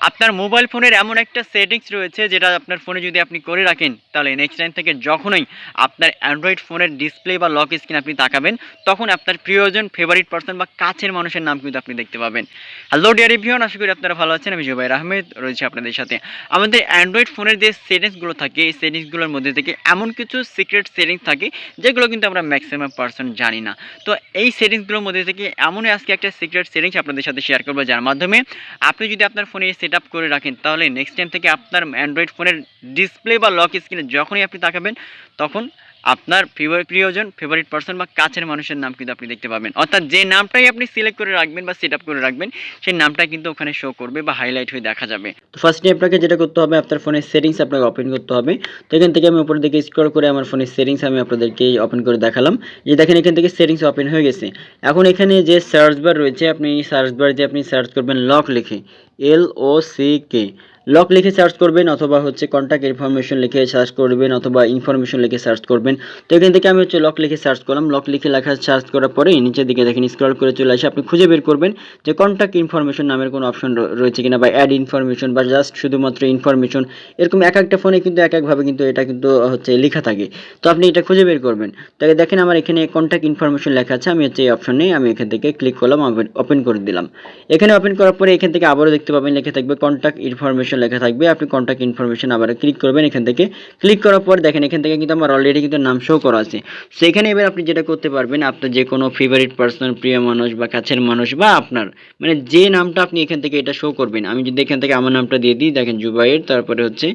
আপনার মোবাইল ফোনের এমন একটা সেটিংস রয়েছে যেটা আপনার ফোনে যদি আপনি করে রাখেন তাহলে নেক্সট টাইম থেকে যখনই আপনার অ্যান্ড্রয়েড ফোনের ডিসপ্লে বা লক স্ক্রিন আপনি তাকাবেন তখন আপনার প্রিয়জন ফেভারিট পারসন বা কাছের মানুষের নাম কিন্তু আপনি দেখতে পাবেন। হ্যালো ডিয়ার এভরিওয়ান, আশা করি আপনারা ভালো আছেন। আমি জুবাইর আহমেদ রয়েছে আপনাদের সাথে। আমাদের অ্যান্ড্রয়েড ফোনের যে সেটিংসগুলো থাকে এই সেটিংসগুলোর মধ্যে থেকে এমন কিছু সিক্রেট সেটিংস থাকে যেগুলো কিন্তু আমরা ম্যাক্সিমাম পারসন জানি না। তো এই সেটিংসগুলোর মধ্যে থেকে এমনই আজকে একটা সিক্রেট সেটিংস আপনাদের সাথে শেয়ার করবো, যার মাধ্যমে আপনি যদি আপনার ফোনে সেট আপ করে রাখেন তাহলে নেক্সট টাইম থেকে আপনার অ্যান্ড্রয়েড ফোনের ডিসপ্লে বা লক স্ক্রিনে যখনই আপনি তাকাবেন তখন আপনার প্রিয়জন ফেভারিট পারসন বা কাছের মানুষের নাম কিন্তু আপনি দেখতে পাবেন। অর্থাৎ যে নামটাই আপনি সিলেক্ট করে রাখবেন বা সেট আপ করে রাখবেন সেই নামটা কিন্তু ওখানে শো করবে বা হাইলাইট হয়ে দেখা যাবে। তো ফার্স্টে আপনাকে যেটা করতে হবে, আপনার ফোনের সেটিংস আপনাকে ওপেন করতে হবে। তো এখান থেকে আমি উপরের দিকে স্ক্রল করে আমার ফোনের সেটিংস আমি আপনাদেরকে ওপেন করে দেখালাম। যে দেখেন এখান থেকে সেটিংস ওপেন হয়ে গেছে। এখন এখানে যে সার্চ বার রয়েছে, আপনি সার্চ বার দিয়ে আপনি সার্চ করবেন লক লিখে, LOCK লক লিখে সার্চ করবেন, অথবা হচ্ছে কন্ট্যাক্ট ইনফরমেশন লিখে সার্চ করবেন, অথবা ইনফরমেশন লিখে সার্চ করবেন। তো এখান থেকে আমি হচ্ছে লক লিখে সার্চ করলাম। লক লিখে লেখা সার্চ করার পরে নিচের দিকে দেখেন স্ক্রল করে চলে আসে, আপনি খুঁজে বের করবেন যে কন্ট্যাক্ট ইনফরমেশন নামের কোনো অপশন রয়েছে কিনা, বা অ্যাড ইনফরমেশন, বা জাস্ট শুধুমাত্র ইনফরমেশন। এরকম এক একটা ফোনে কিন্তু এক একভাবে কিন্তু এটা কিন্তু হচ্ছে লেখা থাকে। তো আপনি এটা খুঁজে বের করবেন। তাকে দেখেন আমার এখানে কন্ট্যাক্ট ইনফরমেশন লেখা আছে, আমি হচ্ছে এই অপশনে আমি এখান থেকে ক্লিক করলাম, ওপেন করে দিলাম। এখানে ওপেন করার পরে এখান থেকে আবারও দেখতে পাবেন লেখা থাকবে কন্ট্যাক্ট ইনফরমেশন লেখা থাকবে। আপনি কন্ট্যাক্ট ইনফরমেশন আবার ক্লিক করবেন। এখান থেকে ক্লিক করার পর দেখেন এখান থেকে কিন্তু আমার অলরেডি কিন্তু নাম শো করা আছে। সেখানে এবার আপনি যেটা করতে পারবেন, আপনার যে কোনো ফেভারিট পারসন, প্রিয় মানুষ বা কাছের মানুষ, বা আপনার মানে যে নামটা আপনি এখান থেকে এটা শো করবেন। আমি যদি এখান থেকে আমার নামটা দিয়ে দিই, দেখেন জুবাইর, তারপরে হচ্ছে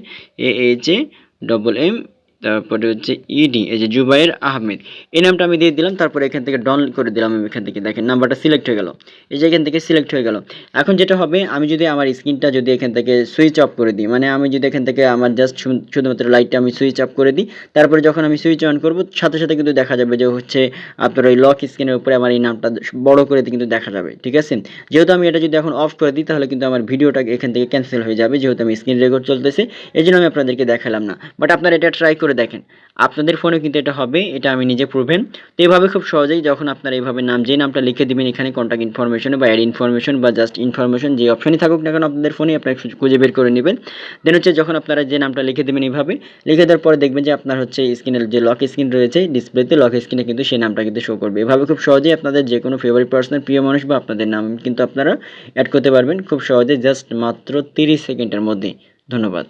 AHAMM, তারপরে হচ্ছে ED, এই যে জুবাইর আহমেদ, এই নামটা আমি দিয়ে দিলাম। তারপরে এখান থেকে ডন করে দিলাম। আমি এখান থেকে দেখেন নাম্বারটা সিলেক্ট হয়ে গেল, এই যে এখান থেকে সিলেক্ট হয়ে গেল। এখন যেটা হবে, আমি যদি আমার স্ক্রিনটা যদি এখান থেকে সুইচ অফ করে দিই, মানে আমি যদি এখান থেকে আমার জাস্ট শুধুমাত্র লাইটটা আমি সুইচ অফ করে দিই, তারপরে যখন আমি সুইচ অন করব সাথে সাথে কিন্তু দেখা যাবে যে হচ্ছে আপনার ওই লক স্ক্রিনের উপরে আমার এই নামটা বড় করে কিন্তু দেখা যাবে। ঠিক আছে, যেহেতু আমি এটা যদি এখন অফ করে দিই তাহলে কিন্তু আমার ভিডিওটা এখান থেকে ক্যান্সেল হয়ে যাবে, যেহেতু আমি স্ক্রিন রেকর্ড চলতেছে, এই জন্য আমি আপনাদেরকে দেখালাম না। বাট আপনারা এটা ট্রাই করে দেখেন, আপনাদের ফোনে কিন্তু এটা হবে, এটা আমি নিজে প্রুভেন। তো এইভাবে খুব সহজেই যখন আপনারা এইভাবে যে নামটা লিখে দিবেন এখানে কন্ট্যাক্ট ইনফরমেশনে বা অ্যাড ইনফরমেশন বা জাস্ট ইনফরমেশন, যে অপশনই থাকুক না কেন আপনাদের ফোনে, আপনারা খুঁজে বের করে নেবেন। দেন হচ্ছে যখন আপনারা যে নামটা লিখে দেবেন এইভাবে লিখে দেওয়ার পরে দেখবেন যে আপনার হচ্ছে স্ক্রিনের যে লক স্ক্রিন রয়েছে ডিসপ্লেতে, লক স্ক্রিনে কিন্তু সেই নামটা কিন্তু শো করবে। এভাবে খুব সহজেই আপনাদের যে কোনো ফেভারিট পার্সনের প্রিয় মানুষ বা আপনাদের নাম কিন্তু আপনারা অ্যাড করতে পারবেন খুব সহজে, জাস্ট মাত্র 30 সেকেন্ডের মধ্যে। ধন্যবাদ।